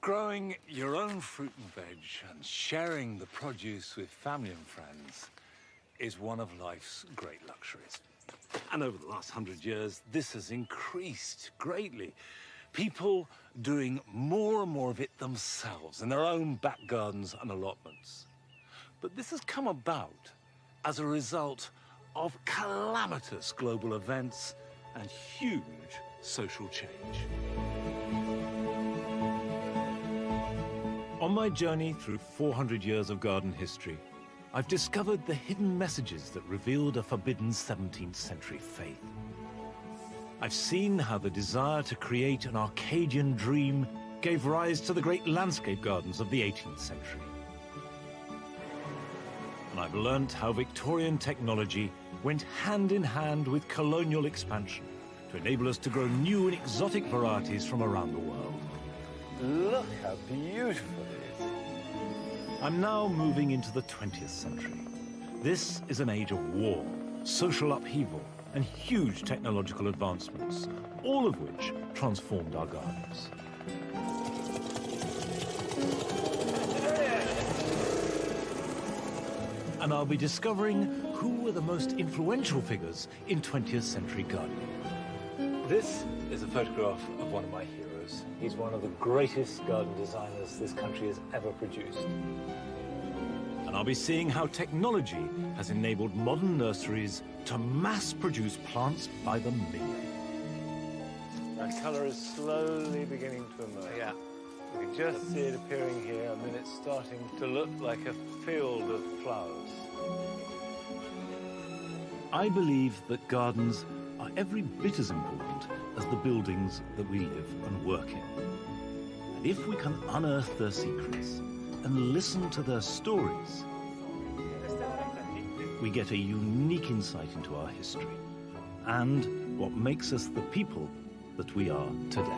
Growing your own fruit and veg and sharing the produce with family and friends is one of life's great luxuries. And over the last 100 years, this has increased greatly. People doing more and more of it themselves in their own back gardens and allotments. But this has come about as a result of calamitous global events and huge social change. On my journey through 400 years of garden history, I've discovered the hidden messages that revealed a forbidden 17th century faith. I've seen how the desire to create an Arcadian dream gave rise to the great landscape gardens of the 18th century. And I've learnt how Victorian technology went hand in hand with colonial expansion to enable us to grow new and exotic varieties from around the world. Look how beautiful it is. I'm now moving into the 20th century. This is an age of war, social upheaval, and huge technological advancements, all of which transformed our gardens. And I'll be discovering who were the most influential figures in 20th century gardening. This is a photograph of one of my heroes. He's one of the greatest garden designers this country has ever produced. And I'll be seeing how technology has enabled modern nurseries to mass-produce plants by the million. That colour is slowly beginning to emerge. Yeah. We can just see it appearing here, and then it's starting to look like a field of flowers. I believe that gardens are every bit as important as the buildings that we live and work in. And if we can unearth their secrets and listen to their stories, we get a unique insight into our history and what makes us the people that we are today.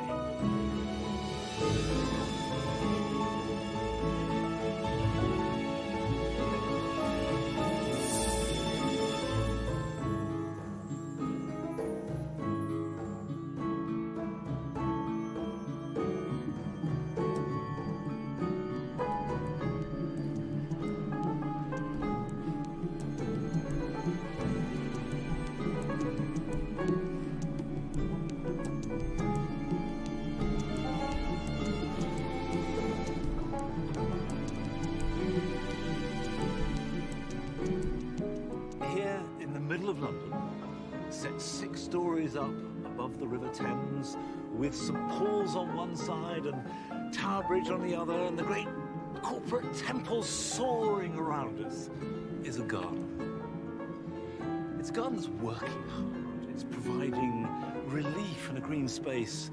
Here in the middle of London, set 6 stories up above the River Thames, with St Paul's on one side and Tower Bridge on the other, and the great corporate temples soaring around us, is a garden. It's a garden that's working hard. It's providing relief and a green space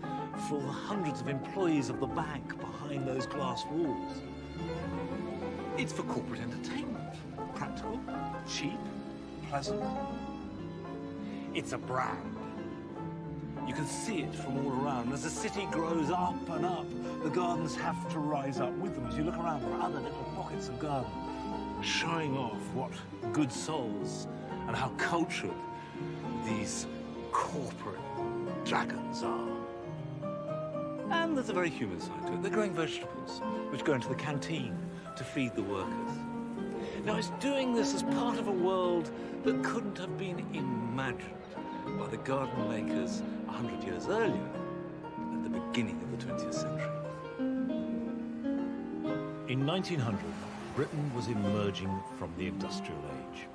for the hundreds of employees of the bank behind those glass walls. It's for corporate entertainment. Practical, cheap, pleasant. It's a brand. You can see it from all around. As the city grows up and up, the gardens have to rise up with them. As you look around, there are other little pockets of garden showing off what good souls and how cultured these corporate dragons are. And there's a very human side to it. They're growing vegetables, which go into the canteen to feed the workers. Now, it's doing this as part of a world that couldn't have been imagined by the garden makers 100 years earlier, at the beginning of the 20th century. In 1900, Britain was emerging from the industrial age.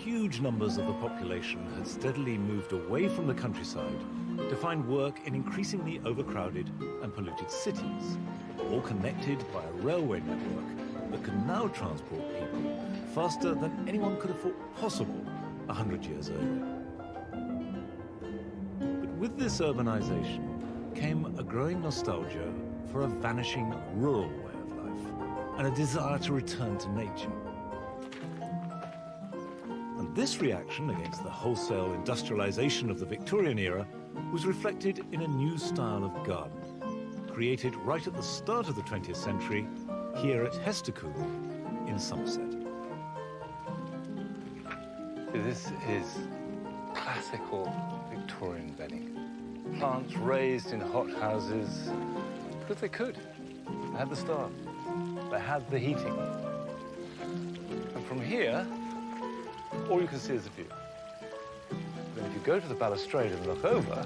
Huge numbers of the population had steadily moved away from the countryside to find work in increasingly overcrowded and polluted cities, all connected by a railway network that can now transport people faster than anyone could have thought possible 100 years earlier. But with this urbanization came a growing nostalgia for a vanishing rural way of life and a desire to return to nature. And this reaction against the wholesale industrialization of the Victorian era was reflected in a new style of garden, created right at the start of the 20th century here at Hestecoombe in Somerset. This is classical Victorian bedding. Plants raised in hothouses because they could. They had the stars. They had the heating. And from here, all you can see is the view. Then if you go to the balustrade and look over,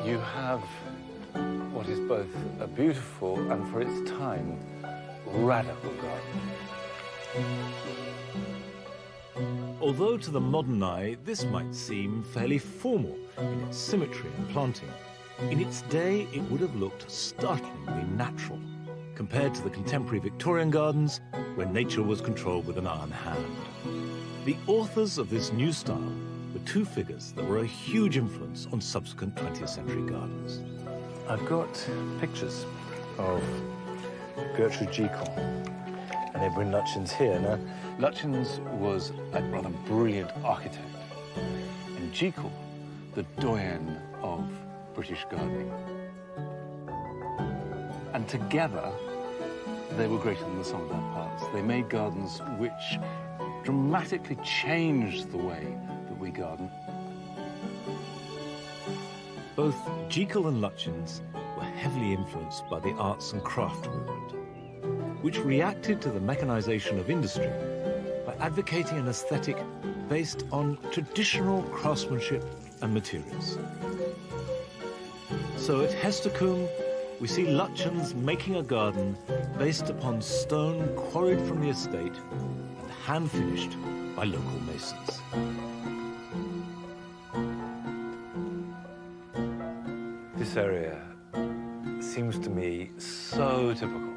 you have what is both a beautiful and, for its time, radical garden. Although to the modern eye this might seem fairly formal in its symmetry and planting, in its day it would have looked startlingly natural compared to the contemporary Victorian gardens where nature was controlled with an iron hand. The authors of this new style were two figures that were a huge influence on subsequent 20th century gardens. I've got pictures of Gertrude Jekyll and Edwin Lutyens here. Now, Lutyens was a rather brilliant architect, and Jekyll, the doyen of British gardening. And together, they were greater than the sum of their parts. They made gardens which dramatically changed the way that we garden. Both Jekyll and Lutyens were heavily influenced by the arts and craft movement, which reacted to the mechanization of industry by advocating an aesthetic based on traditional craftsmanship and materials. So at Hestercombe, we see Lutyens making a garden based upon stone quarried from the estate and hand-finished by local masons. This area seems to me so typical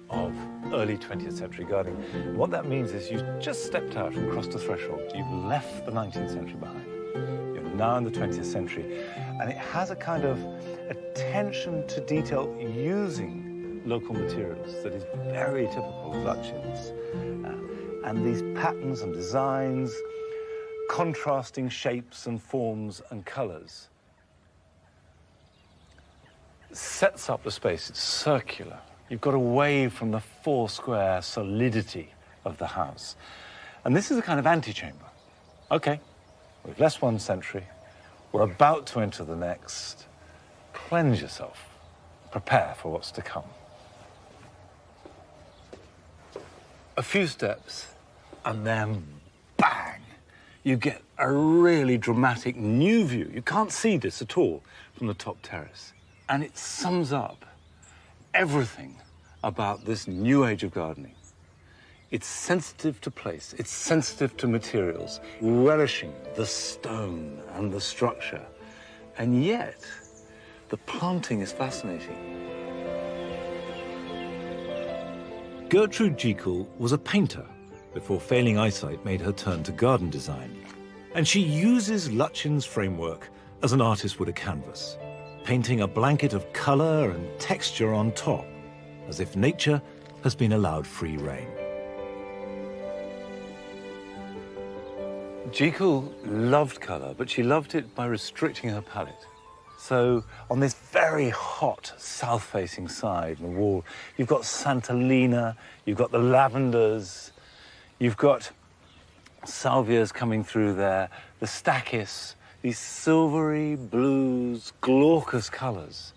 of early 20th century gardening. What that means is you just stepped out and crossed a threshold. You've left the 19th century behind. You're now in the 20th century. And it has a kind of attention to detail using local materials that is very typical of Lutyens. And these patterns and designs, contrasting shapes and forms and colours, sets up the space. It's circular. You've got away from the four-square solidity of the house. And this is a kind of antechamber. Okay, we've left one century. We're about to enter the next. Cleanse yourself. Prepare for what's to come. A few steps, and then bang! You get a really dramatic new view. You can't see this at all from the top terrace. And it sums up everything about this new age of gardening. It's sensitive to place, it's sensitive to materials, relishing the stone and the structure. And yet, the planting is fascinating. Gertrude Jekyll was a painter before failing eyesight made her turn to garden design. And she uses Lutyens' framework as an artist would a canvas, painting a blanket of colour and texture on top, as if nature has been allowed free rein. Jekyll loved colour, but she loved it by restricting her palette. So on this very hot south-facing side and wall, you've got Santolina, you've got the lavenders, you've got salvias coming through there, the stachys, these silvery blues, glaucous colours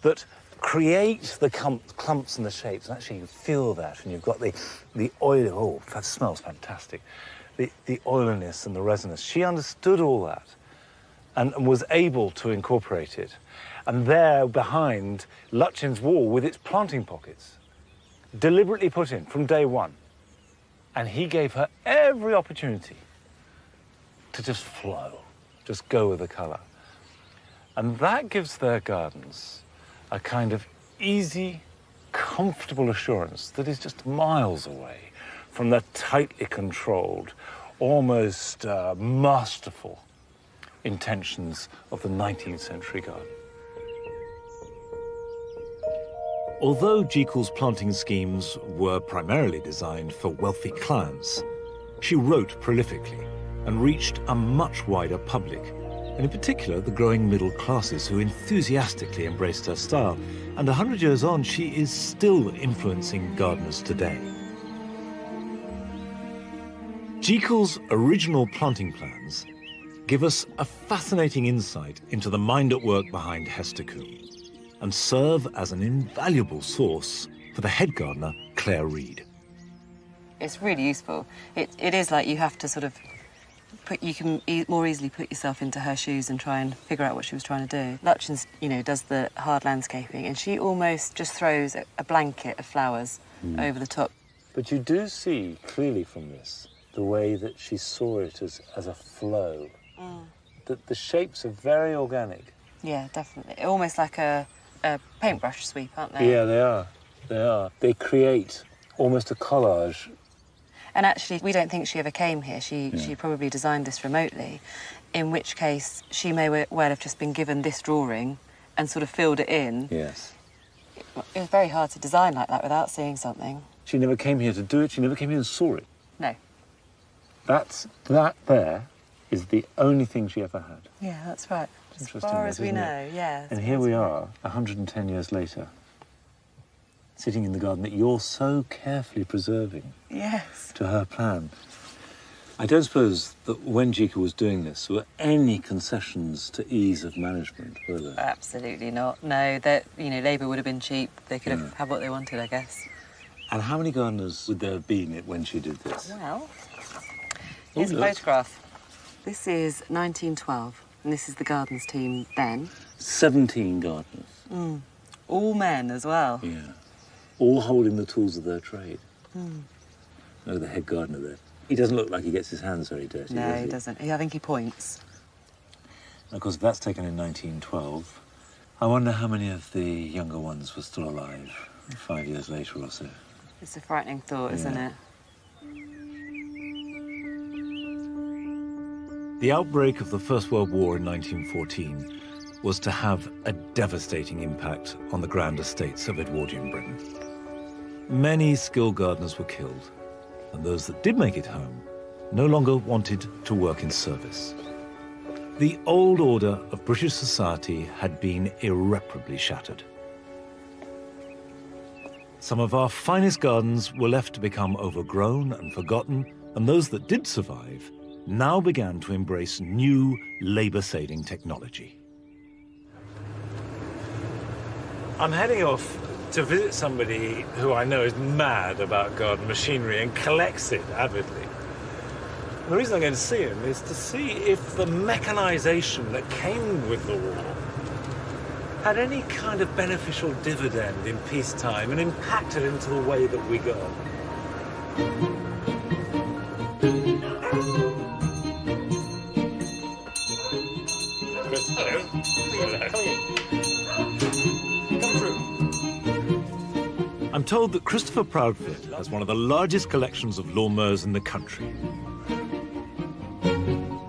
that create the clumps and the shapes. And actually you feel that, and you've got the oil. Oh, that smells fantastic. The oiliness and the resinous. She understood all that and was able to incorporate it. And there behind Lutyens' wall with its planting pockets, deliberately put in from day one. And he gave her every opportunity to just flow, just go with the colour. And that gives their gardens a kind of easy, comfortable assurance that is just miles away from the tightly controlled, almost masterful intentions of the 19th century garden. Although Jekyll's planting schemes were primarily designed for wealthy clients, she wrote prolifically and reached a much wider public, and in particular the growing middle classes who enthusiastically embraced her style. And 100 years on, she is still influencing gardeners today. Jekyll's original planting plans give us a fascinating insight into the mind at work behind Hestercombe and serve as an invaluable source for the head gardener, Claire Reed. It's really useful. It is like you have to sort of you can more easily put yourself into her shoes and try and figure out what she was trying to do. Lutyens, does the hard landscaping, and she almost just throws a blanket of flowers over the top. But you do see clearly from this the way that she saw it as a flow. That the shapes are very organic. Yeah, definitely. Almost like a paintbrush sweep, aren't they? Yeah, they are. They are. They create almost a collage. And actually, we don't think she ever came here. She probably designed this remotely, in which case she may well have just been given this drawing and sort of filled it in. Yes. It was very hard to design like that without seeing something. She never came here to do it. She never came here and saw it. No. That there is the only thing she ever had. Yeah, that's right. As Interesting, far as we isn't it? know, yeah. And here we are, 110 years later, sitting in the garden that you're so carefully preserving. Yes. To her plan. I don't suppose that when Jekyll was doing this, were any concessions to ease of management, were there? Absolutely not. No, labour would have been cheap. They could have had what they wanted, I guess. And how many gardeners would there have been when she did this? Well, here's a photograph. This is 1912, and this is the gardens team then. 17 gardeners. All men as well. Yeah. All holding the tools of their trade. No, the head gardener there. He doesn't look like he gets his hands very dirty, No, does he doesn't. I think he points. And of course, if that's taken in 1912, I wonder how many of the younger ones were still alive 5 years later or so. It's a frightening thought, isn't it? The outbreak of the First World War in 1914 was to have a devastating impact on the grand estates of Edwardian Britain. Many skilled gardeners were killed, and those that did make it home no longer wanted to work in service. The old order of British society had been irreparably shattered. Some of our finest gardens were left to become overgrown and forgotten, and those that did survive now began to embrace new labour-saving technology. I'm heading off to visit somebody who I know is mad about garden machinery and collects it avidly. And the reason I'm going to see him is to see if the mechanisation that came with the war had any kind of beneficial dividend in peacetime and impacted into the way that we go. Hello. Come through. I'm told that Christopher Proudfoot has one of the largest collections of lawnmowers in the country.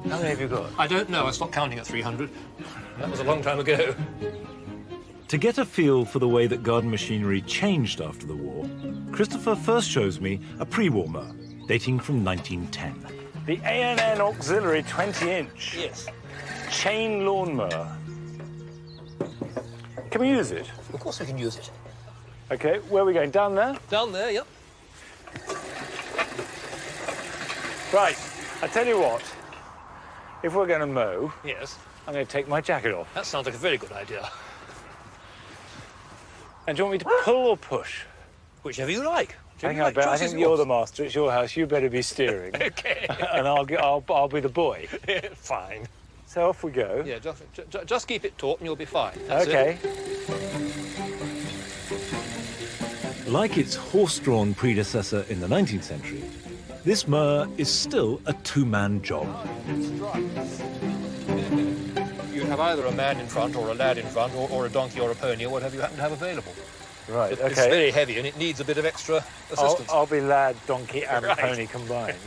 How many have you got? I don't know. I stopped counting at 300. That was a long time ago. To get a feel for the way that garden machinery changed after the war, Christopher first shows me a pre-war mower dating from 1910. The A&N Auxiliary 20-inch. Yes. Chain lawnmower. Can we use it? Of course we can use it. Okay, where are we going? Down there? Down there, yep. Right, I tell you what. If we're going to mow, Yes. I'm going to take my jacket off. That sounds like a very good idea. And do you want me to pull or push? Whichever you like. I think you're the master. It's your house. You better be steering. Okay. And I'll be the boy. Fine. So off we go. Yeah, just keep it taut and you'll be fine. That's Okay. it. Like its horse-drawn predecessor in the 19th century, this mower is still a two-man job. You'd have either a man in front or a lad in front or a donkey or a pony or whatever you happen to have available. Right, okay. It's very heavy and it needs a bit of extra assistance. I'll be lad, donkey and Right. pony combined.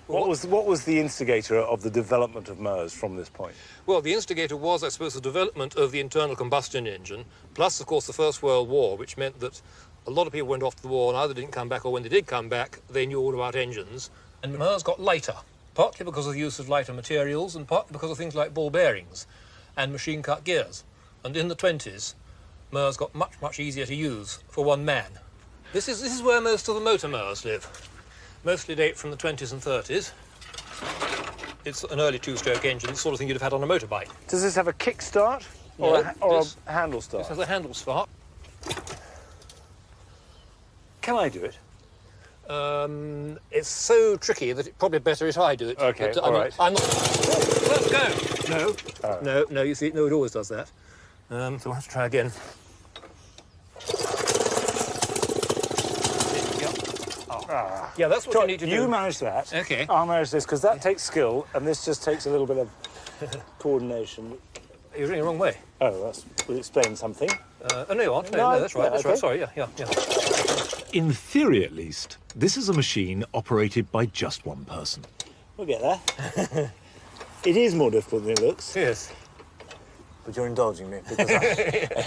What was the instigator of the development of mowers from this point? Well, the instigator was, I suppose, the development of the internal combustion engine, plus, of course, the First World War, which meant that a lot of people went off to the war and either didn't come back or when they did come back, they knew all about engines. And mowers got lighter, partly because of the use of lighter materials and partly because of things like ball bearings and machine-cut gears. And in the 20s, Mowers got much, much easier to use for one man. This is where most of the motor mowers live. Mostly date from the 20s and 30s. It's an early two-stroke engine, the sort of thing you'd have had on a motorbike. Does this have a kick start or, a handle start? This has a handle start. Can I do it? It's so tricky that it's probably better if I do it. Okay, but, all right. I'm not... Oh, let's go! No, Oh. no, you see, no, it always does that. So we'll have to try again. Yeah, that's what you need to do. You manage that. Okay. I'll manage this, because that takes skill, and this just takes a little bit of coordination. You're doing it the wrong way. Oh, that will explain something. No, you aren't. No, that's right, that's okay. right. Sorry, yeah. In theory, at least, this is a machine operated by just one person. We'll get there. It is more difficult than it looks. Yes. But you're indulging me, because I...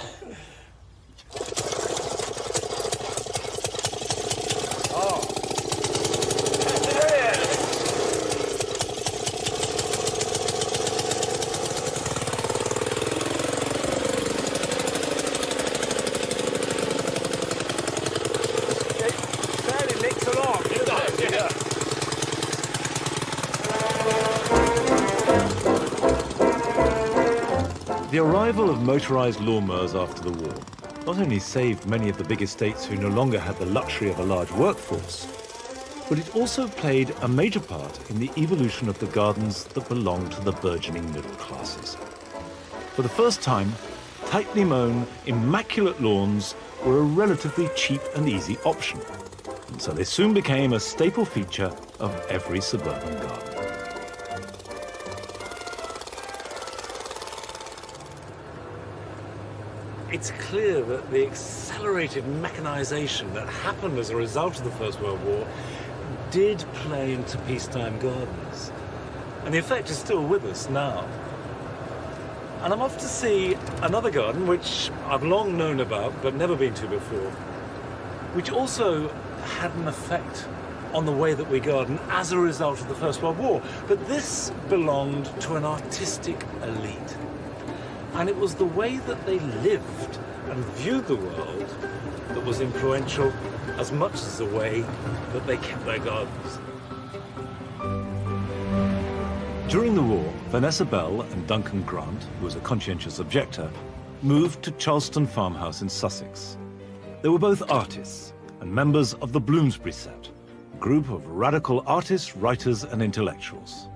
The arrival of motorised lawnmowers after the war not only saved many of the big estates who no longer had the luxury of a large workforce, but it also played a major part in the evolution of the gardens that belonged to the burgeoning middle classes. For the first time, tightly mown, immaculate lawns were a relatively cheap and easy option, and so they soon became a staple feature of every suburban garden. It's clear that the accelerated mechanisation that happened as a result of the First World War did play into peacetime gardens. And the effect is still with us now. And I'm off to see another garden, which I've long known about, but never been to before, which also had an effect on the way that we garden as a result of the First World War. But this belonged to an artistic elite. And it was the way that they lived and viewed the world that was influential as much as the way that they kept their gardens. During the war, Vanessa Bell and Duncan Grant, who was a conscientious objector, moved to Charleston Farmhouse in Sussex. They were both artists and members of the Bloomsbury Set, a group of radical artists, writers, and intellectuals.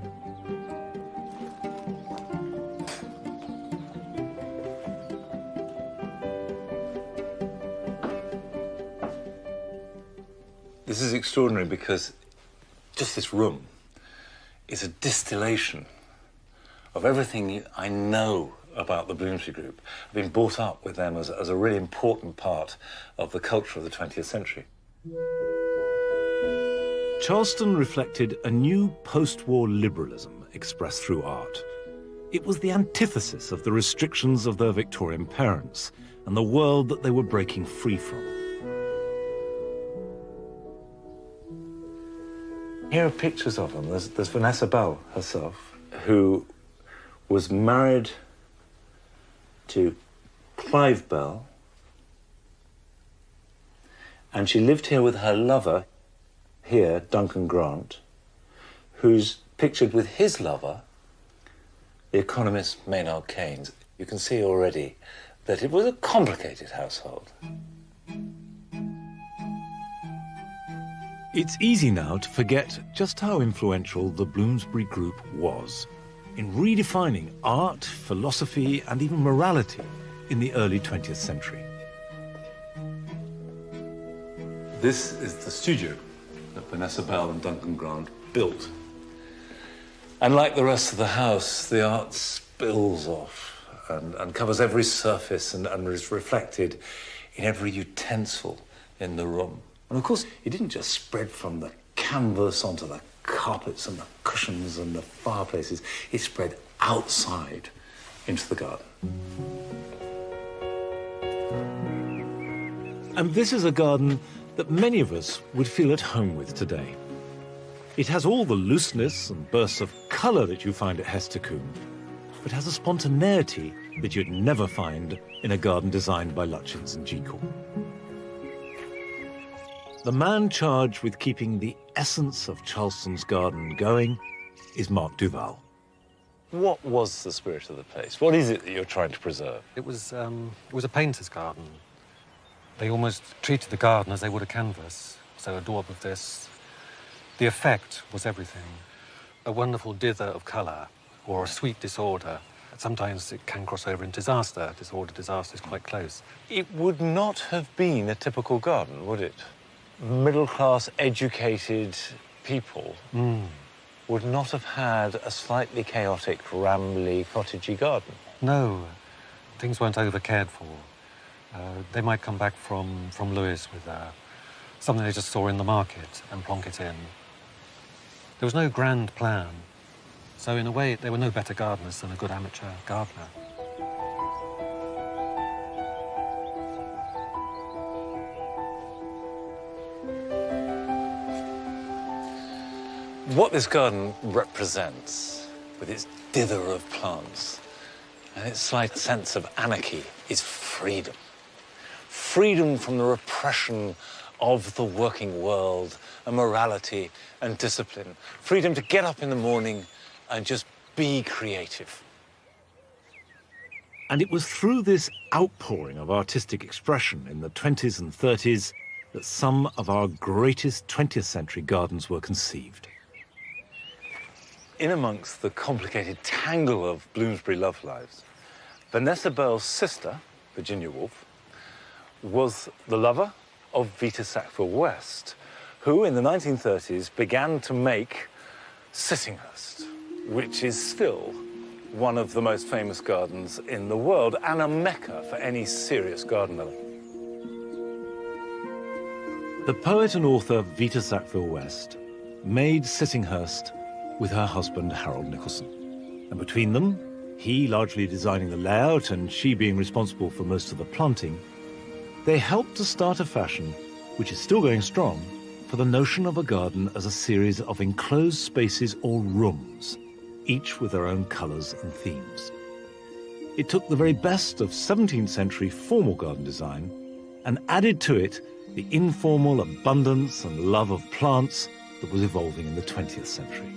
This is extraordinary because just this room is a distillation of everything I know about the Bloomsbury Group. I've been brought up with them as a really important part of the culture of the 20th century. Charleston reflected a new post-war liberalism expressed through art. It was the antithesis of the restrictions of their Victorian parents and the world that they were breaking free from. Here are pictures of them. There's Vanessa Bell herself, who was married to Clive Bell, and she lived here with her lover, here, Duncan Grant, who's pictured with his lover, the economist Maynard Keynes. You can see already that it was a complicated household. It's easy now to forget just how influential the Bloomsbury Group was in redefining art, philosophy, and even morality in the early 20th century. This is the studio that Vanessa Bell and Duncan Grant built. And like the rest of the house, the art spills off and covers every surface and is reflected in every utensil in the room. And of course, it didn't just spread from the canvas onto the carpets and the cushions and the fireplaces. It spread outside into the garden. And this is a garden that many of us would feel at home with today. It has all the looseness and bursts of colour that you find at Hester Combe, but has a spontaneity that you'd never find in a garden designed by Lutyens and Jekyll. The man charged with keeping the essence of Charleston's garden going is Mark Duval. What was the spirit of the place? What is it that you're trying to preserve? It was a painter's garden. They almost treated the garden as they would a canvas. So a daub of this. The effect was everything. A wonderful dither of colour or a sweet disorder. Sometimes it can cross over in disaster. Disorder, disaster is quite close. It would not have been a typical garden, would it? Middle-class, educated people would not have had a slightly chaotic, rambly, cottagey garden. No, things weren't over-cared for. They might come back from Lewis with something they just saw in the market and plonk it in. There was no grand plan. So in a way, they were no better gardeners than a good amateur gardener. What this garden represents, with its dither of plants and its slight sense of anarchy, is freedom. Freedom from the repression of the working world and morality and discipline. Freedom to get up in the morning and just be creative. And it was through this outpouring of artistic expression in the 20s and 30s that some of our greatest 20th century gardens were conceived. In amongst the complicated tangle of Bloomsbury love lives, Vanessa Bell's sister, Virginia Woolf, was the lover of Vita Sackville-West, who in the 1930s began to make Sissinghurst, which is still one of the most famous gardens in the world and a mecca for any serious gardener. The poet and author Vita Sackville-West made Sissinghurst with her husband Harold Nicholson. And between them, he largely designing the layout and she being responsible for most of the planting, they helped to start a fashion, which is still going strong, for the notion of a garden as a series of enclosed spaces or rooms, each with their own colours and themes. It took the very best of 17th century formal garden design and added to it the informal abundance and love of plants that was evolving in the 20th century.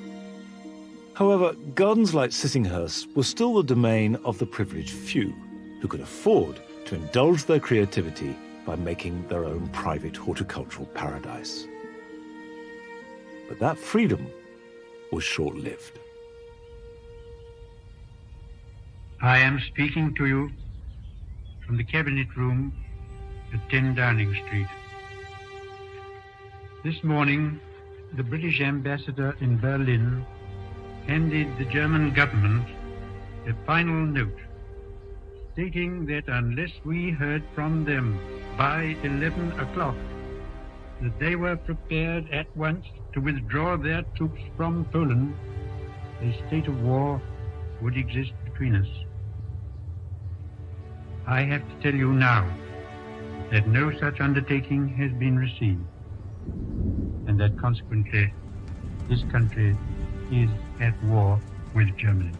However, gardens like Sissinghurst were still the domain of the privileged few, who could afford to indulge their creativity by making their own private horticultural paradise. But that freedom was short-lived. I am speaking to you from the Cabinet Room at 10 Downing Street. This morning, the British ambassador in Berlin handed the German government a final note stating that unless we heard from them by 11 o'clock, that they were prepared at once to withdraw their troops from Poland, a state of war would exist between us. I have to tell you now that no such undertaking has been received, and that consequently this country is at war with Germany.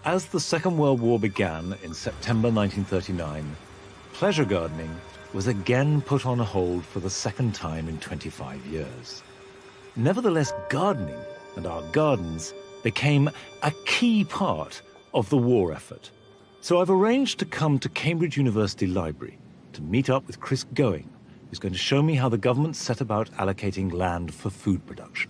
As the Second World War began in September 1939, pleasure gardening was again put on hold for the second time in 25 years. Nevertheless, gardening and our gardens became a key part of the war effort. So I've arranged to come to Cambridge University Library to meet up with Chris Going, who's going to show me how the government set about allocating land for food production.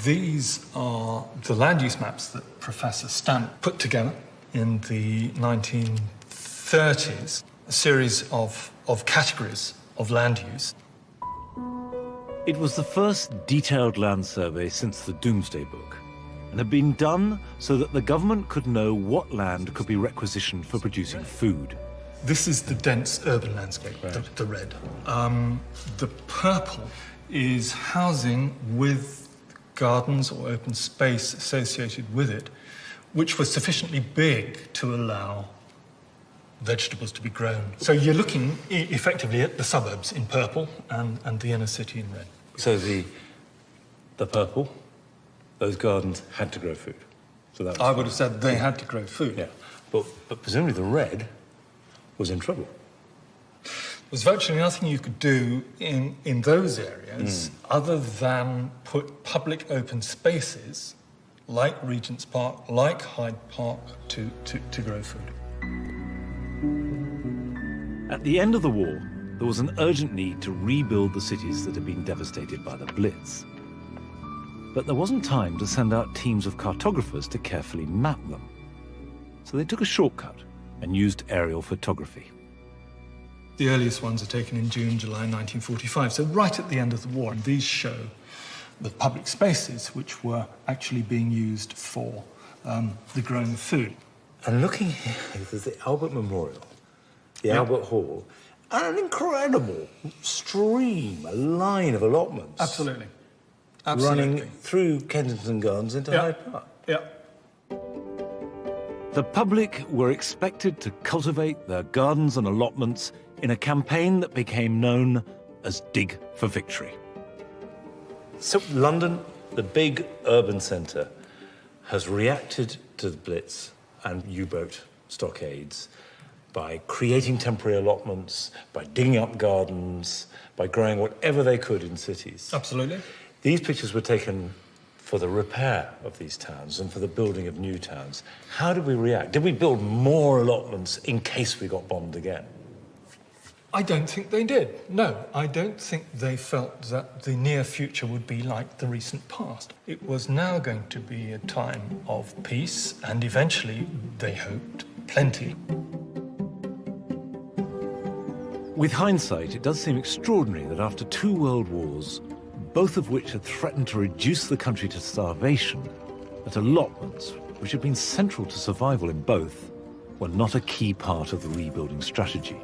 These are the land use maps that Professor Stamp put together in the 1930s, a series of categories of land use. It was the first detailed land survey since the Doomsday Book, and had been done so that the government could know what land could be requisitioned for producing food. This is the dense urban landscape, right. the red. The purple is housing with gardens or open space associated with it, which was sufficiently big to allow vegetables to be grown. So you're looking effectively at the suburbs in purple and the inner city in red. So the purple, those gardens had to grow food. So that was I would fine. have said they had to grow food. Yeah, but presumably the red was in trouble. There's virtually nothing you could do in those areas other than put public open spaces like Regent's Park, like Hyde Park, to grow food. At the end of the war, there was an urgent need to rebuild the cities that had been devastated by the Blitz. But there wasn't time to send out teams of cartographers to carefully map them. So they took a shortcut and used aerial photography. The earliest ones are taken in June, July 1945, so right at the end of the war. And these show the public spaces which were actually being used for the growing of food. And looking here, there's the Albert Memorial, the Albert Hall, and an incredible stream, a line of allotments. Absolutely. Running through Kensington Gardens into Hyde Park. Yeah. The public were expected to cultivate their gardens and allotments in a campaign that became known as Dig for Victory. So London, the big urban centre, has reacted to the Blitz and U-boat stockades by creating temporary allotments, by digging up gardens, by growing whatever they could in cities. Absolutely. These pictures were taken for the repair of these towns and for the building of new towns. How did we react? Did we build more allotments in case we got bombed again? I don't think they did. No, I don't think they felt that the near future would be like the recent past. It was now going to be a time of peace and eventually, they hoped, plenty. With hindsight, it does seem extraordinary that after 2 world wars, both of which had threatened to reduce the country to starvation, that allotments, which had been central to survival in both, were not a key part of the rebuilding strategy.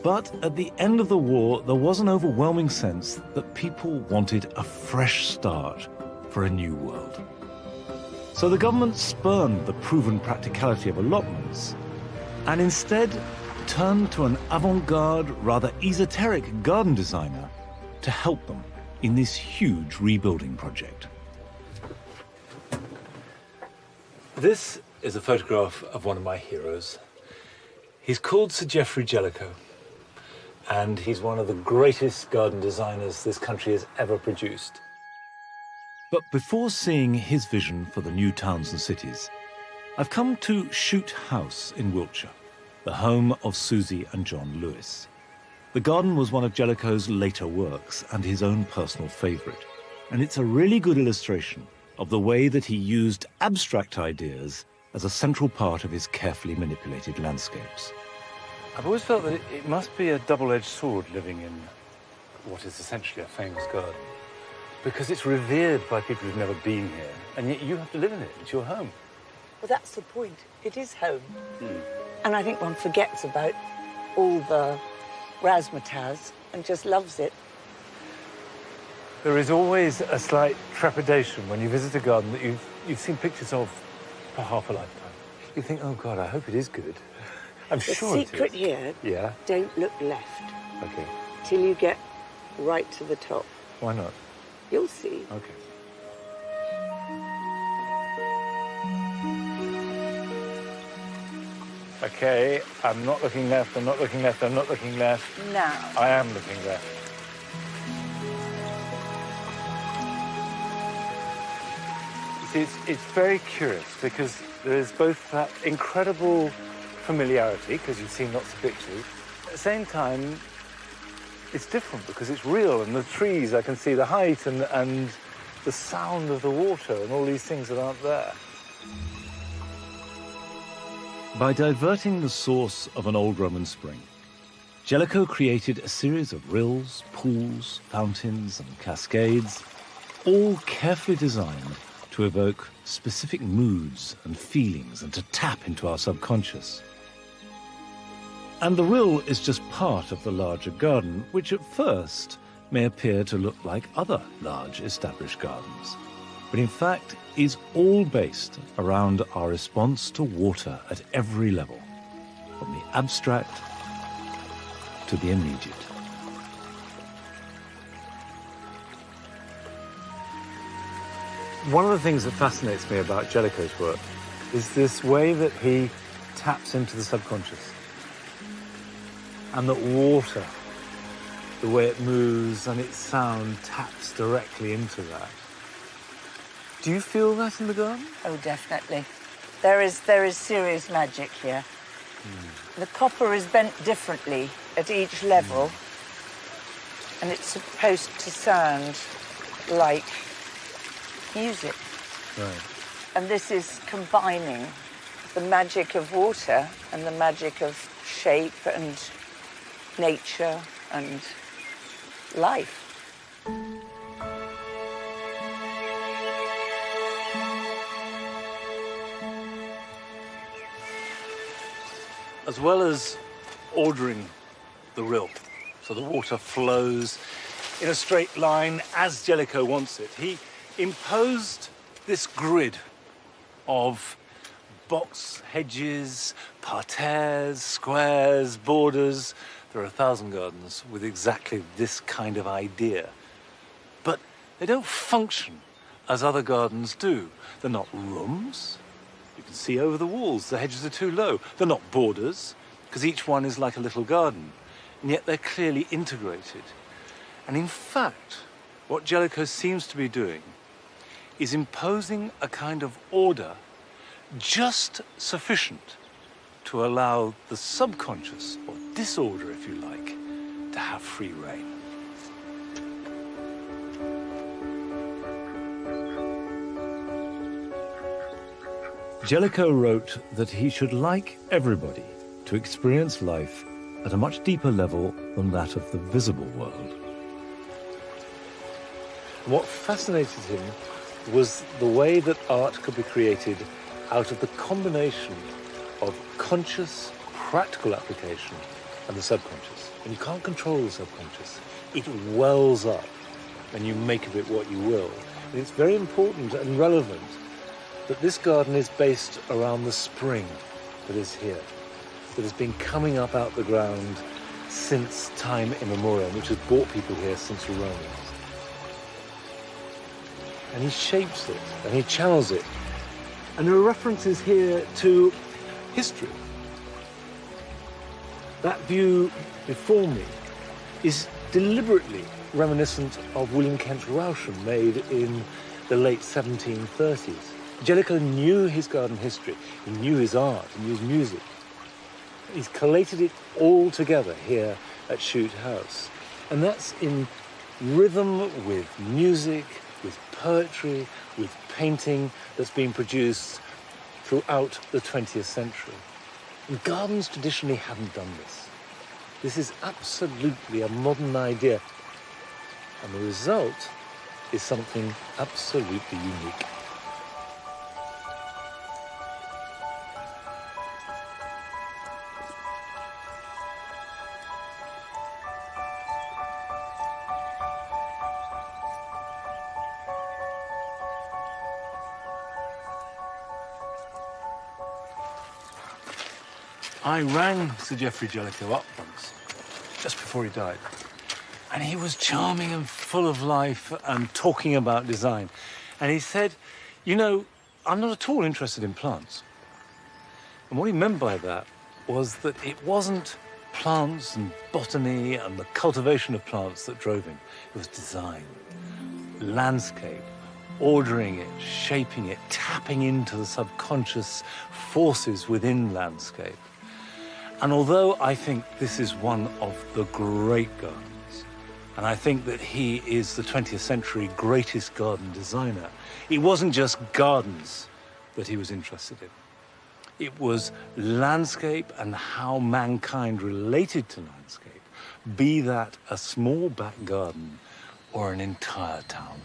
But at the end of the war, there was an overwhelming sense that people wanted a fresh start for a new world. So the government spurned the proven practicality of allotments and instead turned to an avant-garde, rather esoteric garden designer to help them in this huge rebuilding project. This is a photograph of one of my heroes. He's called Sir Geoffrey Jellicoe, and he's one of the greatest garden designers this country has ever produced. But before seeing his vision for the new towns and cities, I've come to Chute House in Wiltshire, the home of Susie and John Lewis. The garden was one of Jellicoe's later works and his own personal favourite, and it's a really good illustration of the way that he used abstract ideas as a central part of his carefully manipulated landscapes. I've always felt that it must be a double-edged sword living in what is essentially a famous garden, because it's revered by people who've never been here, and yet you have to live in it. It's your home. Well, that's the point. It is home. And I think one forgets about all the razzmatazz and just loves it. There is always a slight trepidation when you visit a garden that you've seen pictures of for half a lifetime. You think, oh God, I hope it is good. I'm sure it is. The secret here, Yeah? don't look left Okay. till you get right to the top. Why not? You'll see. Okay. Okay, I'm not looking left, I'm not looking left, I'm not looking left. Now. I am looking left. See, it's very curious because there is both that incredible familiarity, because you've seen lots of pictures. At the same time, it's different because it's real, and the trees, I can see the height and the sound of the water and all these things that aren't there. By diverting the source of an old Roman spring, Jellicoe created a series of rills, pools, fountains and cascades, all carefully designed to evoke specific moods and feelings and to tap into our subconscious. And the rill is just part of the larger garden, which at first may appear to look like other large established gardens, but in fact is all based around our response to water at every level, from the abstract to the immediate. One of the things that fascinates me about Jellicoe's work is this way that he taps into the subconscious. And that water, the way it moves and its sound taps directly into that. Do you feel that in the garden? Oh, definitely. There is serious magic here. The copper is bent differently at each level, and it's supposed to sound like music. Right. And this is combining the magic of water and the magic of shape and nature and life. As well as ordering the rill, so the water flows in a straight line as Jellicoe wants it, he imposed this grid of box hedges, parterres, squares, borders. There are 1,000 gardens with exactly this kind of idea. But they don't function as other gardens do. They're not rooms. You can see over the walls, the hedges are too low. They're not borders, because each one is like a little garden. And yet they're clearly integrated. And in fact, what Jellicoe seems to be doing is imposing a kind of order just sufficient to allow the subconscious, or disorder if you like, to have free rein. Jellicoe wrote that he should like everybody to experience life at a much deeper level than that of the visible world. What fascinated him was the way that art could be created out of the combination of conscious, practical application and the subconscious. And you can't control the subconscious. It wells up and you make of it what you will. And it's very important and relevant that this garden is based around the spring that is here, that has been coming up out the ground since time immemorial, which has brought people here since the Romans. And he shapes it, and he channels it. And there are references here to history. That view before me is deliberately reminiscent of William Kent's Rauschen, made in the late 1730s. Jellicoe knew his garden history, he knew his art, he knew his music. He's collated it all together here at Chute House. And that's in rhythm with music, with poetry, with painting that's been produced throughout the 20th century. And gardens traditionally haven't done this. This is absolutely a modern idea. And the result is something absolutely unique. I rang Sir Geoffrey Jellicoe up once, just before he died. And he was charming and full of life and talking about design. And he said, you know, I'm not at all interested in plants. And what he meant by that was that it wasn't plants and botany and the cultivation of plants that drove him. It was design, landscape, ordering it, shaping it, tapping into the subconscious forces within landscape. And although I think this is one of the great gardens, and I think that he is the 20th century greatest garden designer, it wasn't just gardens that he was interested in. It was landscape and how mankind related to landscape, be that a small back garden or an entire town.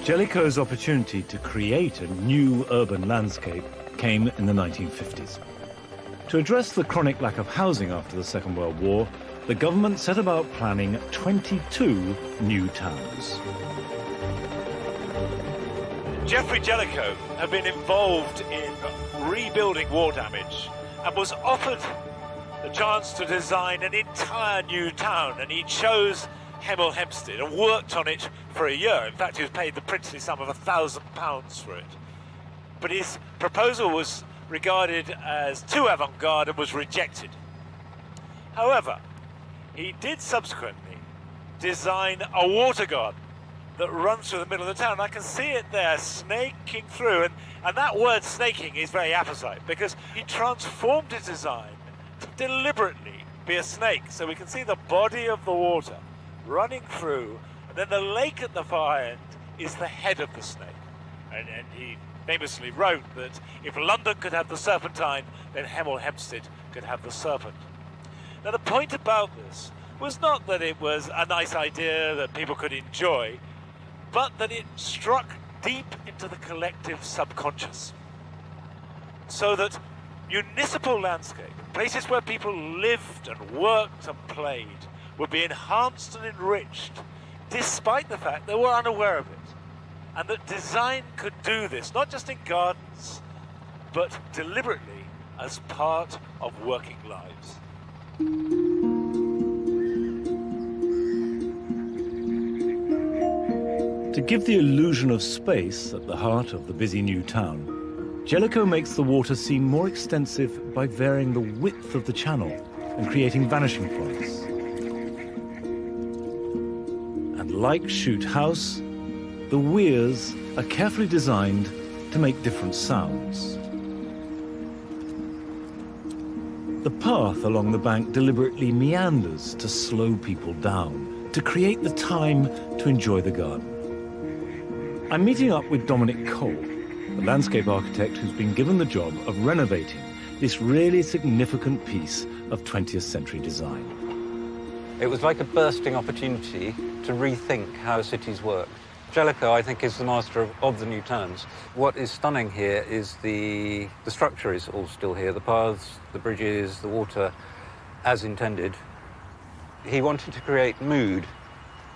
Jellicoe's opportunity to create a new urban landscape came in the 1950s. To address the chronic lack of housing after the Second World War, the government set about planning 22 new towns. Geoffrey Jellicoe had been involved in rebuilding war damage and was offered the chance to design an entire new town, and he chose Hemel Hempstead and worked on it for a year. In fact, he was paid the princely sum of £1,000 for it. But his proposal was regarded as too avant-garde and was rejected. However, he did subsequently design a water garden that runs through the middle of the town. I can see it there snaking through, and that word snaking is very apposite because he transformed his design to deliberately be a snake. So we can see the body of the water running through, and then the lake at the far end is the head of the snake. And he famously wrote that if London could have the serpentine, then Hemel Hempstead could have the serpent. Now the point about this was not that it was a nice idea that people could enjoy, but that it struck deep into the collective subconscious. So that municipal landscape, places where people lived and worked and played, would be enhanced and enriched, despite the fact they were unaware of it. And that design could do this, not just in gardens, but deliberately as part of working lives. To give the illusion of space at the heart of the busy new town, Jellicoe makes the water seem more extensive by varying the width of the channel and creating vanishing points. And like Chute House, the weirs are carefully designed to make different sounds. The path along the bank deliberately meanders to slow people down, to create the time to enjoy the garden. I'm meeting up with Dominic Cole, the landscape architect who's been given the job of renovating this really significant piece of 20th century design. It was like a bursting opportunity to rethink how cities work. Jellicoe, I think, is the master of the new towns. What is stunning here is the structure is all still here, the paths, the bridges, the water, as intended. He wanted to create mood.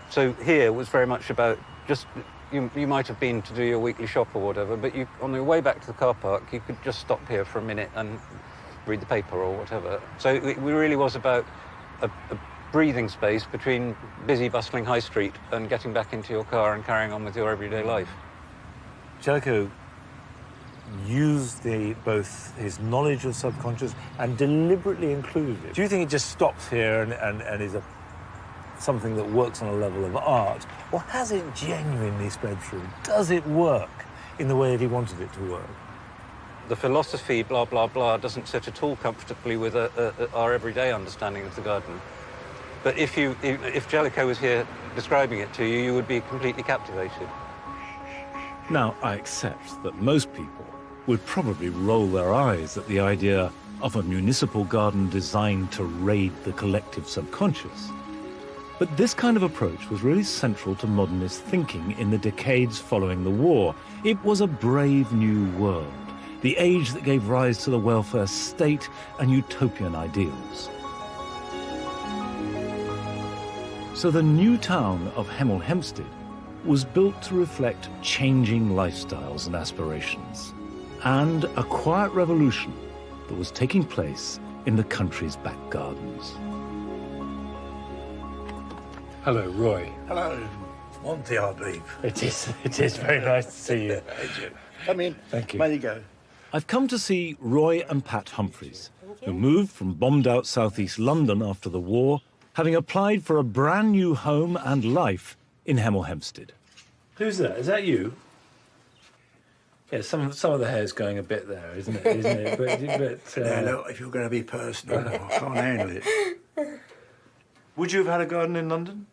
So here was very much about just, you might have been to do your weekly shop or whatever, but on your way back to the car park, you could just stop here for a minute and read the paper or whatever. So it really was about a breathing space between busy, bustling high street and getting back into your car and carrying on with your everyday life. Jellicoe used both his knowledge of subconscious and deliberately included it. Do you think it just stops here and is something that works on a level of art, or has it genuinely spread through? Does it work in the way that he wanted it to work? The philosophy, blah, blah, blah, doesn't sit at all comfortably with our everyday understanding of the garden. But if Jellicoe was here describing it to you, you would be completely captivated. Now, I accept that most people would probably roll their eyes at the idea of a municipal garden designed to raid the collective subconscious. But this kind of approach was really central to modernist thinking in the decades following the war. It was a brave new world, the age that gave rise to the welfare state and utopian ideals. So the new town of Hemel Hempstead was built to reflect changing lifestyles and aspirations, and a quiet revolution that was taking place in the country's back gardens. Hello, Roy. Hello, Monty, I believe. It is very nice to see you. Come in. Thank you. Where you go? I've come to see Roy and Pat Humphreys, who moved from bombed-out southeast London after the war, having applied for a brand new home and life in Hemel Hempstead. Who's that? Is that you? Yeah, some of the hair's going a bit there, isn't it? But Now, look, if you're going to be personal, I can't handle it. would you have had a garden in London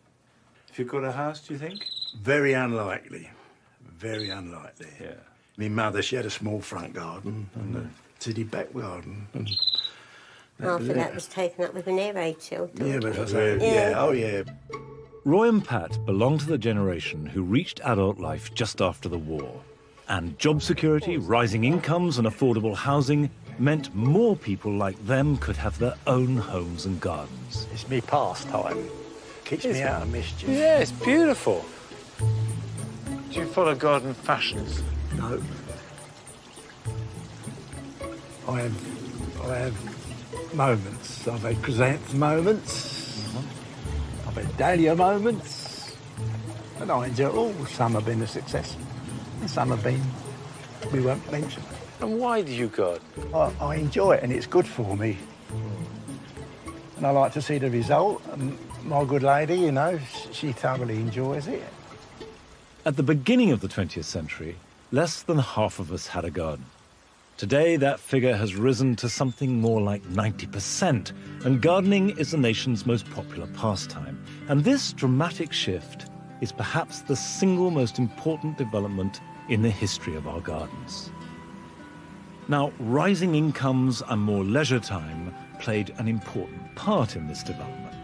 if you'd got a house, do you think? Very unlikely. Very unlikely. Yeah. My mother, she had a small front garden and a city back garden. And Half of that was taken up with an air raid shelter. yeah, but yeah, oh yeah. Roy and Pat belong to the generation who reached adult life just after the war. And job security, rising incomes and affordable housing meant more people like them could have their own homes and gardens. It's me pastime. Keeps me out of mischief. Yeah, it's beautiful. Do you follow garden fashions? No. I have moments. I've had chrysanthemum moments. I've had dahlia moments. And I enjoy it all. Some have been a success. And some have been, we won't mention. And why do you garden? I enjoy it and it's good for me. And I like to see the result. And my good lady, you know, she thoroughly enjoys it. At the beginning of the 20th century, less than half of us had a garden. Today, that figure has risen to something more like 90%, and gardening is the nation's most popular pastime. And this dramatic shift is perhaps the single most important development in the history of our gardens. Now, rising incomes and more leisure time played an important part in this development.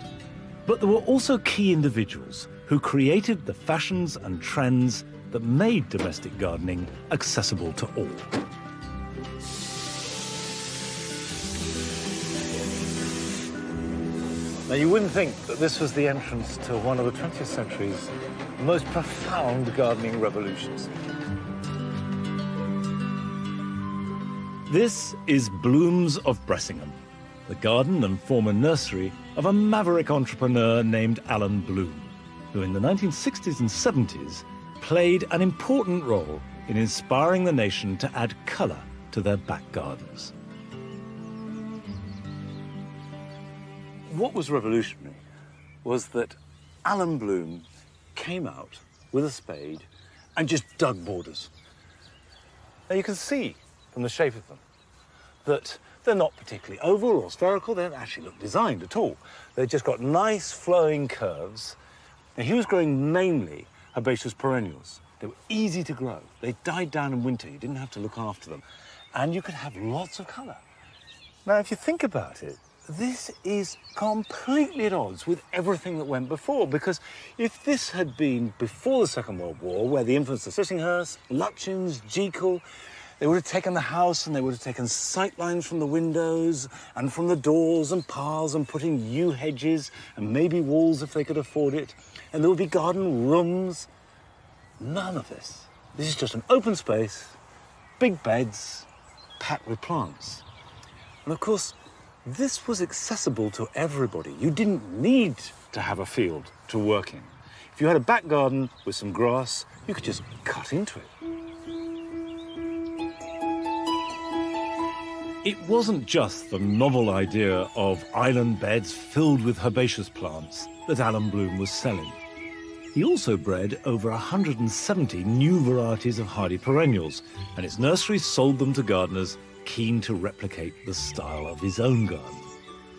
But there were also key individuals who created the fashions and trends that made domestic gardening accessible to all. Now, you wouldn't think that this was the entrance to one of the 20th century's most profound gardening revolutions. This is Blooms of Bressingham, the garden and former nursery of a maverick entrepreneur named Alan Bloom, who in the 1960s and 70s played an important role in inspiring the nation to add colour to their back gardens. What was revolutionary was that Alan Bloom came out with a spade and just dug borders. Now you can see from the shape of them that they're not particularly oval or spherical. They don't actually look designed at all. They've just got nice flowing curves. Now he was growing mainly herbaceous perennials. They were easy to grow. They died down in winter. You didn't have to look after them. And you could have lots of colour. Now, if you think about it, this is completely at odds with everything that went before, because if this had been before the Second World War, where the infants of Sissinghurst, Lutchins, Jekyll, they would have taken the house and they would have taken sightlines from the windows and from the doors and paths and put in yew hedges and maybe walls if they could afford it. And there would be garden rooms. None of this. This is just an open space, big beds, packed with plants. And of course, this was accessible to everybody. You didn't need to have a field to work in. If you had a back garden with some grass, you could just cut into it. It wasn't just the novel idea of island beds filled with herbaceous plants that Alan Bloom was selling. He also bred over 170 new varieties of hardy perennials, and his nursery sold them to gardeners keen to replicate the style of his own garden.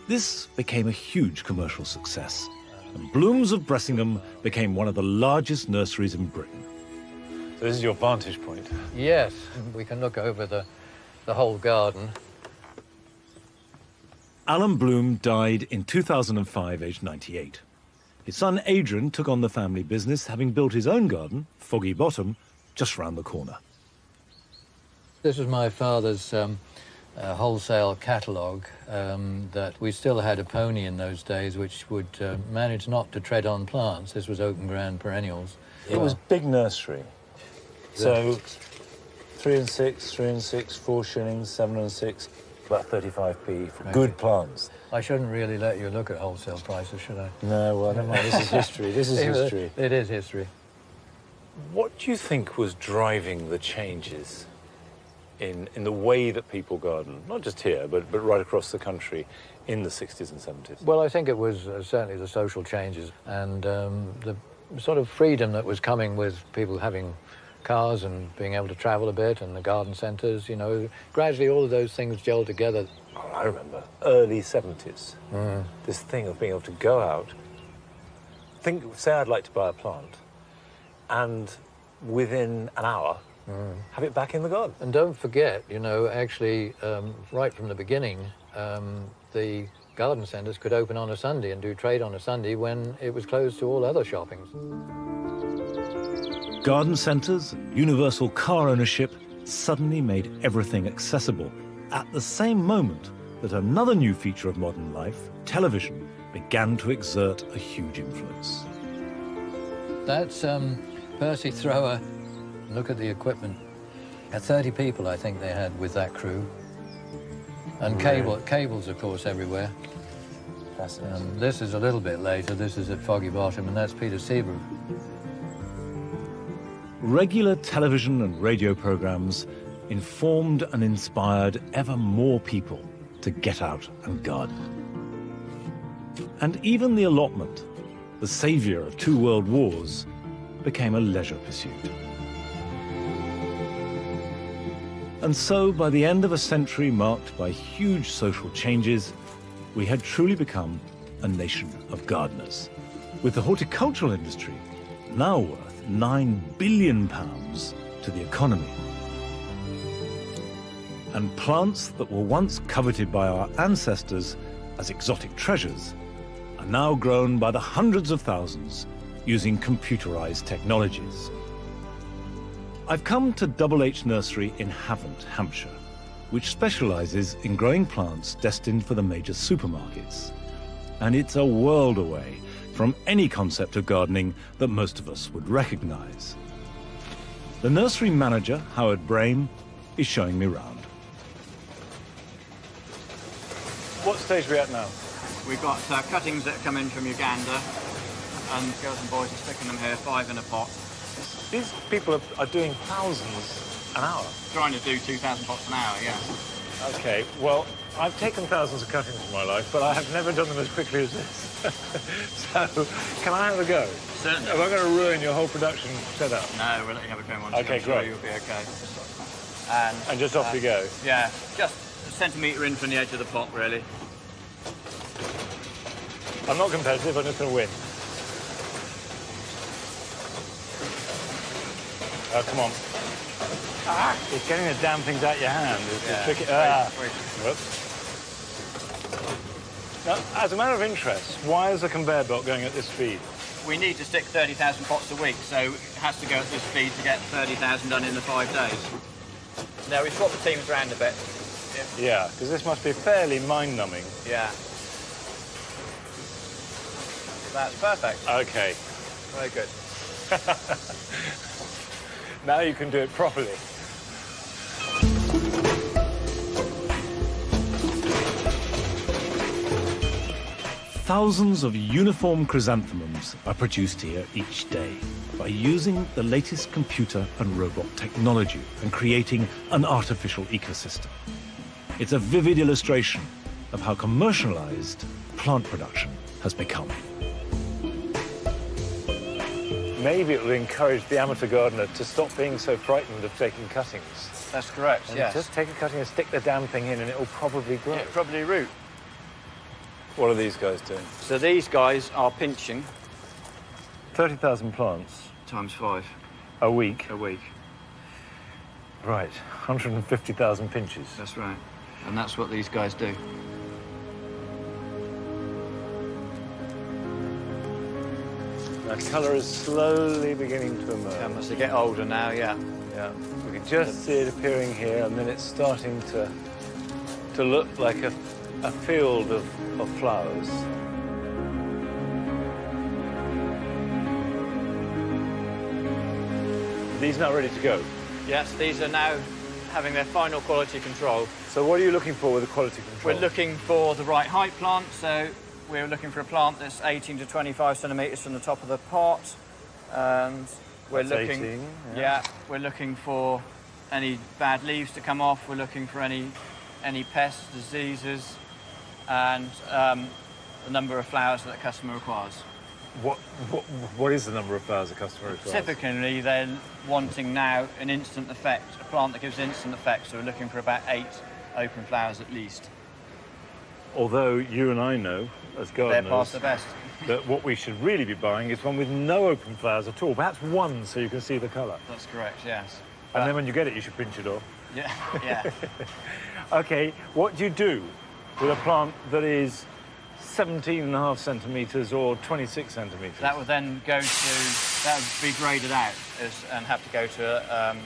This became a huge commercial success, and Blooms of Bressingham became one of the largest nurseries in Britain. So this is your vantage point. Yes, we can look over the whole garden. Alan Bloom died in 2005, aged 98. His son Adrian took on the family business, having built his own garden, Foggy Bottom, just round the corner. This was my father's wholesale catalogue, that we still had a pony in those days which would manage not to tread on plants. This was open ground perennials. It was big nursery. So 3 and 6, 3 and 6, 4 shillings, 7 and 6, about 35p for good plants. I shouldn't really let you look at wholesale prices, should I? No, well, never mind. This is history. This is history. It is history. What do you think was driving the changes in the way that people garden, not just here, but right across the country in the 60s and 70s? Well, I think it was certainly the social changes and the sort of freedom that was coming with people having cars and being able to travel a bit, and the garden centres, you know, gradually all of those things gelled together. Oh, I remember early 70s, this thing of being able to go out, say I'd like to buy a plant, and within an hour, have it back in the garden. And don't forget, you know, actually, right from the beginning, the garden centres could open on a Sunday and do trade on a Sunday when it was closed to all other shoppings. Garden centres and universal car ownership suddenly made everything accessible at the same moment that another new feature of modern life, television, began to exert a huge influence. That's Percy Thrower. Look at the equipment. 30 people, I think they had with that crew. And cables, of course, everywhere. Fascinating. This is a little bit later. This is at Foggy Bottom, and that's Peter Seabrook. Regular television and radio programs informed and inspired ever more people to get out and garden. And even the allotment, the saviour of 2 world wars, became a leisure pursuit. And so, by the end of a century marked by huge social changes, we had truly become a nation of gardeners, with the horticultural industry now worth £9 billion to the economy. And plants that were once coveted by our ancestors as exotic treasures are now grown by the hundreds of thousands using computerized technologies. I've come to Double H Nursery in Havant, Hampshire, which specializes in growing plants destined for the major supermarkets. And it's a world away from any concept of gardening that most of us would recognize. The nursery manager, Howard Brame, is showing me round. What stage are we at now? We've got cuttings that come in from Uganda, and girls and boys are sticking them here, 5 in a pot. These people are doing thousands an hour. Trying to do 2,000 pots an hour, yeah. Okay, well, I've taken thousands of cuttings in my life, but I have never done them as quickly as this. So, can I have a go? Certainly. Am I going to ruin your whole production setup? No, we'll let you have a go once. Okay, I'm sure great. you'll be okay. And just off you go? Yeah, just a centimetre in from the edge of the pot, really. I'm not competitive, I'm just going to win. Oh, come on. Ah, it's getting the damn things out your hand. It's tricky. Whoops. Now, as a matter of interest, why is the conveyor belt going at this speed? We need to stick 30,000 pots a week, so it has to go at this speed to get 30,000 done in the 5 days. Now, we swap the teams around a bit. Yeah, because this must be fairly mind-numbing. Yeah. That's perfect. Okay. Very good. Now you can do it properly. Thousands of uniform chrysanthemums are produced here each day by using the latest computer and robot technology and creating an artificial ecosystem. It's a vivid illustration of how commercialized plant production has become. Maybe it will encourage the amateur gardener to stop being so frightened of taking cuttings. That's correct, yes. Just take a cutting and stick the damn thing in and it will probably grow. It'll probably root. What are these guys doing? So these guys are pinching. 30,000 plants. Times 5. A week? A week. Right, 150,000 pinches. That's right. And that's what these guys do. The colour is slowly beginning to emerge. Yeah, as they get older now, yeah. Yeah, we can just see it appearing here, and then it's starting to look like a field of flowers. Are these now ready to go? Yes, these are now having their final quality control. So what are you looking for with the quality control? We're looking for the right height plant, so we're looking for a plant that's 18 to 25 centimetres from the top of the pot. And we're That's looking, 18, yeah, we're looking for any bad leaves to come off. We're looking for any pests, diseases, and the number of flowers that the customer requires. What is the number of flowers a customer requires? Typically, they're wanting now an instant effect, a plant that gives instant effect. So we're looking for about 8 open flowers at least. Although you and I know, as gardeners, they're past the best. that what we should really be buying is one with no open flowers at all. Perhaps one, so you can see the colour. That's correct, yes. And then when you get it, you should pinch it off. Yeah, yeah. OK, what do you do with a plant that is 17.5 centimetres or 26 centimetres? That would then go to, that would be graded out and have to go to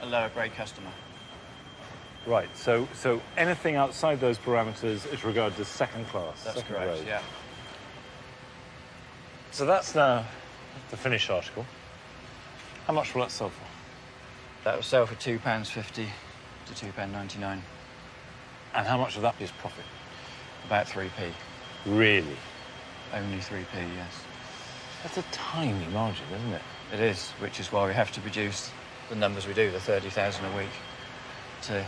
a lower grade customer. Right, so anything outside those parameters is regarded as second class. That's second correct, grade. yeah. So that's now the finished article. How much will that sell for? That will sell for £2.50 to £2.99. And how much of that is profit? About 3p. Really? Only 3p, yes. That's a tiny margin, isn't it? It is, which is why we have to produce the numbers we do, the 30,000 a week, to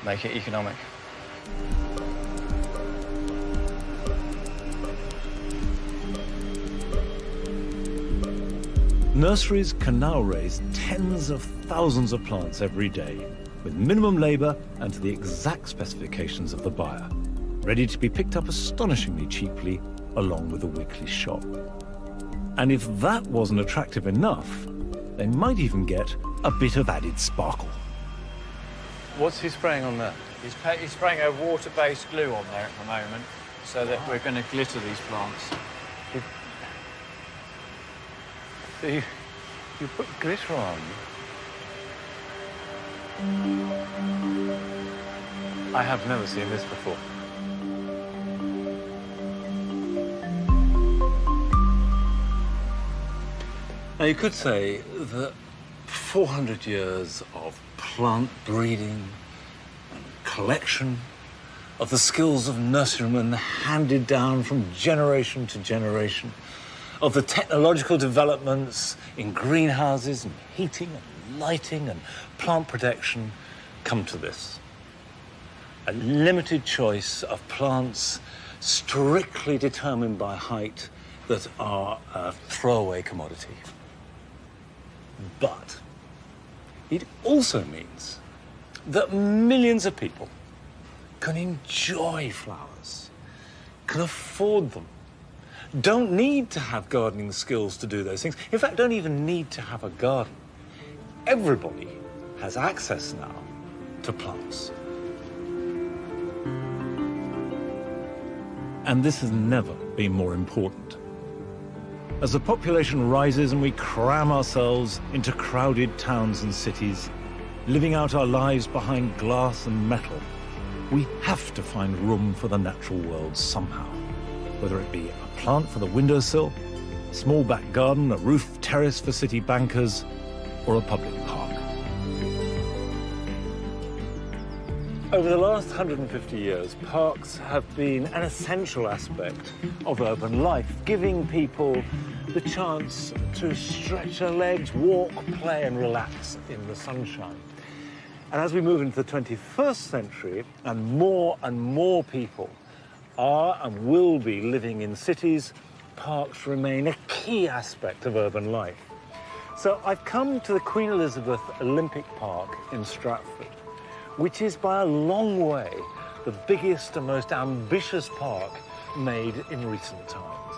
make it economic. Nurseries can now raise tens of thousands of plants every day, with minimum labour and to the exact specifications of the buyer, ready to be picked up astonishingly cheaply along with a weekly shop. And if that wasn't attractive enough, they might even get a bit of added sparkle. What's he spraying on there? He's spraying a water-based glue on there at the moment, so that we're going to glitter these plants. So you put glitter on. I have never seen this before. Now, you could say that 400 years of plant breeding and collection of the skills of nurserymen handed down from generation to generation, of the technological developments in greenhouses and heating and lighting and plant protection come to this. A limited choice of plants strictly determined by height that are a throwaway commodity. But it also means that millions of people can enjoy flowers, can afford them, don't need to have gardening skills to do those things. In fact, don't even need to have a garden. Everybody has access now to plants. And this has never been more important. As the population rises and we cram ourselves into crowded towns and cities, living out our lives behind glass and metal, we have to find room for the natural world somehow. Whether it be a plant for the windowsill, a small back garden, a roof terrace for city bankers, or a public park. Over the last 150 years, parks have been an essential aspect of urban life, giving people the chance to stretch their legs, walk, play and relax in the sunshine. And as we move into the 21st century, and more people are and will be living in cities, parks remain a key aspect of urban life. So I've come to the Queen Elizabeth Olympic Park in Stratford, which is by a long way the biggest and most ambitious park made in recent times.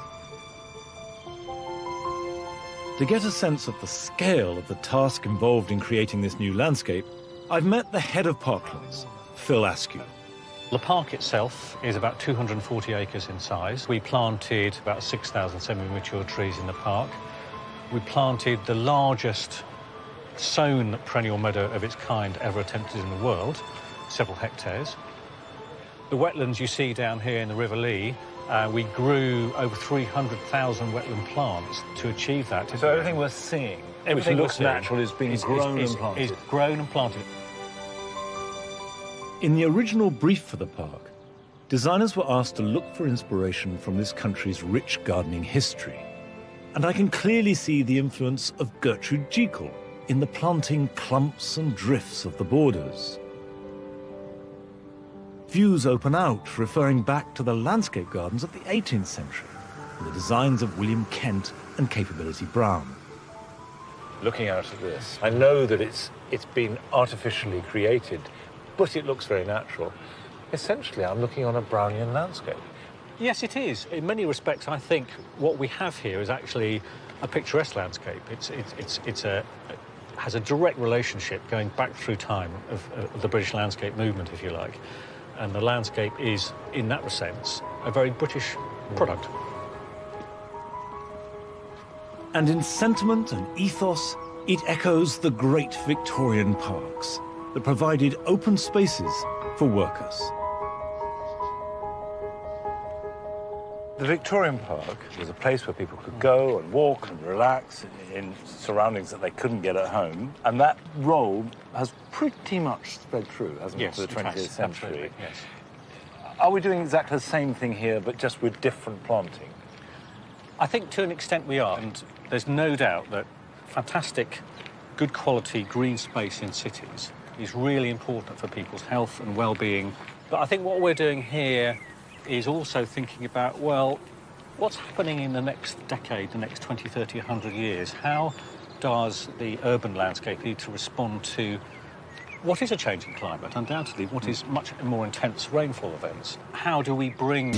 To get a sense of the scale of the task involved in creating this new landscape, I've met the head of parklands, Phil Askew. The park itself is about 240 acres in size. We planted about 6,000 semi-mature trees in the park. We planted the largest sown perennial meadow of its kind ever attempted in the world, several hectares. The wetlands you see down here in the River Lee, we grew over 300,000 wetland plants to achieve that. So everything we're seeing, everything looks natural, is being grown and planted? Is grown and planted. In the original brief for the park, designers were asked to look for inspiration from this country's rich gardening history. And I can clearly see the influence of Gertrude Jekyll in the planting clumps and drifts of the borders. Views open out, referring back to the landscape gardens of the 18th century, with the designs of William Kent and Capability Brown. Looking out at this, I know that it's been artificially created, but it looks very natural. Essentially, I'm looking on a Brownian landscape. Yes, it is. In many respects, I think what we have here is actually a picturesque landscape. It has a direct relationship going back through time of the British landscape movement, if you like. And the landscape is, in that sense, a very British product. And in sentiment and ethos, it echoes the great Victorian parks that provided open spaces for workers. The Victorian Park was a place where people could go and walk and relax in surroundings that they couldn't get at home. And that role has pretty much spread through, hasn't it, to the 20th century? Yes. Are we doing exactly the same thing here, but just with different planting? I think to an extent we are, and there's no doubt that fantastic, good quality green space in cities is really important for people's health and well-being. But I think what we're doing here is also thinking about, well, what's happening in the next decade, the next 20, 30, 100 years? How does the urban landscape need to respond to what is a changing climate, undoubtedly, what is much more intense rainfall events? How do we bring...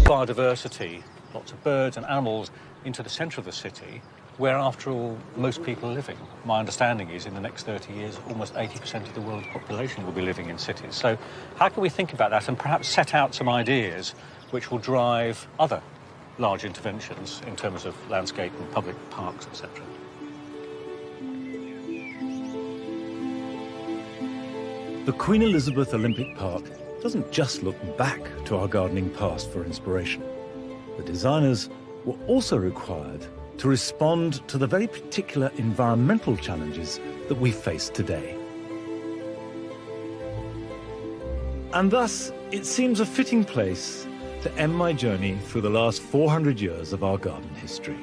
biodiversity, lots of birds and animals into the centre of the city, where, after all, most people are living. My understanding is in the next 30 years, almost 80% of the world's population will be living in cities. So how can we think about that and perhaps set out some ideas which will drive other large interventions in terms of landscape and public parks, etc.? The Queen Elizabeth Olympic Park doesn't just look back to our gardening past for inspiration. The designers were also required to respond to the very particular environmental challenges that we face today. And thus, it seems a fitting place to end my journey through the last 400 years of our garden history.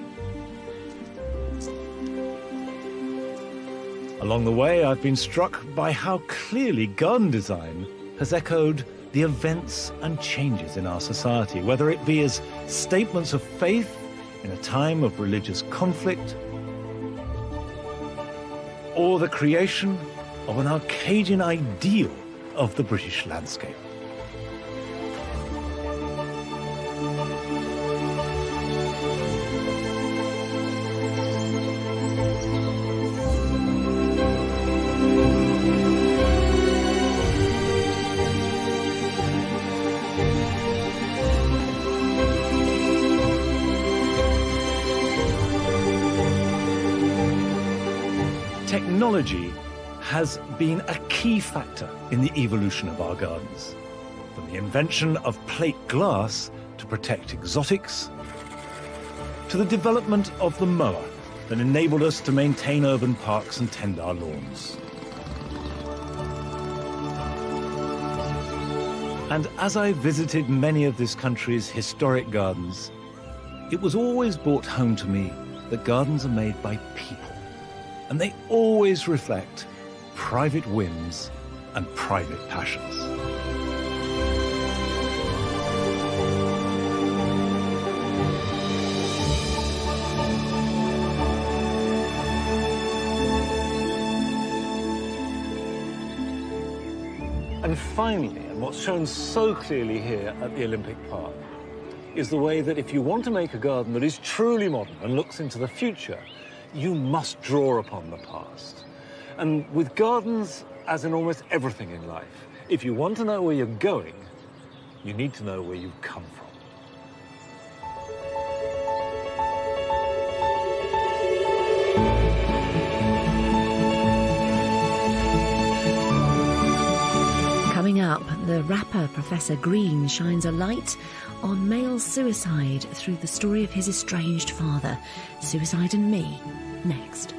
Along the way, I've been struck by how clearly garden design has echoed the events and changes in our society, whether it be as statements of faith in a time of religious conflict, or the creation of an Arcadian ideal of the British landscape. Technology has been a key factor in the evolution of our gardens. From the invention of plate glass to protect exotics, to the development of the mower that enabled us to maintain urban parks and tend our lawns. And as I visited many of this country's historic gardens, it was always brought home to me that gardens are made by people. And they always reflect private whims and private passions. And finally, and what's shown so clearly here at the Olympic Park, is the way that if you want to make a garden that is truly modern and looks into the future, you must draw upon the past. And with gardens, as in almost everything in life, if you want to know where you're going, you need to know where you've come from. Coming up, the rapper Professor Professor Green shines a light on male suicide through the story of his estranged father. Suicide and Me, next.